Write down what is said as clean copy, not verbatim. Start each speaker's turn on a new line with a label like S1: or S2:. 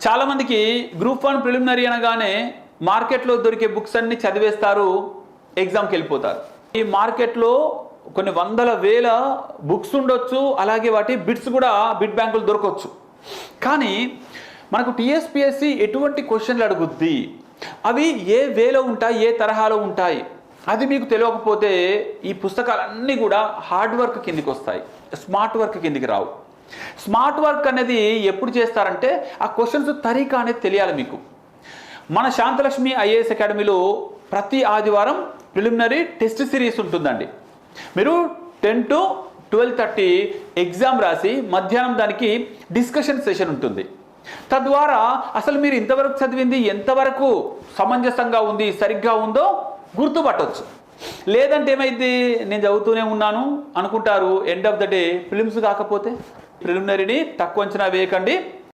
S1: చాలామందికి group 1 preliminary అనగానే మార్కెట్లో దొరికే బుక్స్ అన్ని చదివేస్తారు, ఎగ్జామ్కి వెళ్ళిపోతారు. ఈ మార్కెట్లో కొన్ని వందల వేల బుక్స్ ఉండొచ్చు, అలాగే వాటి బిట్స్ కూడా బిట్ బ్యాంకులు దొరకవచ్చు. కానీ మనకు టీఎస్పీఎస్సీ ఎటువంటి క్వశ్చన్లు అడుగుద్ది, అవి ఏ వేలో ఉంటాయి, ఏ తరహాలో ఉంటాయి, అది మీకు తెలియకపోతే ఈ పుస్తకాలన్నీ కూడా హార్డ్ వర్క్ కిందికి వస్తాయి, స్మార్ట్ వర్క్ కిందికి రావు. స్మార్ట్ వర్క్ అనేది ఎప్పుడు చేస్తారంటే ఆ క్వశ్చన్స్ తరీకా అనేది తెలియాలి మీకు. మన శాంతలక్ష్మి ఐఏఎస్ అకాడమీలో ప్రతి ఆదివారం ప్రిలిమినరీ టెస్ట్ సిరీస్ ఉంటుందండి. మీరు 10 to 12:30 ఎగ్జామ్ రాసి మధ్యాహ్నం దానికి డిస్కషన్ సెషన్ ఉంటుంది. తద్వారా అసలు మీరు ఇంతవరకు చదివింది ఎంతవరకు సమంజసంగా ఉంది, సరిగ్గా ఉందో గుర్తుపట్టవచ్చు. లేదంటే ఏమైంది, నేను చదువుతూనే ఉన్నాను అనుకుంటారు, end of the day prelims కాకపోతే. ప్రిలిమినరీని తక్కువ అంచనా వేయకండి.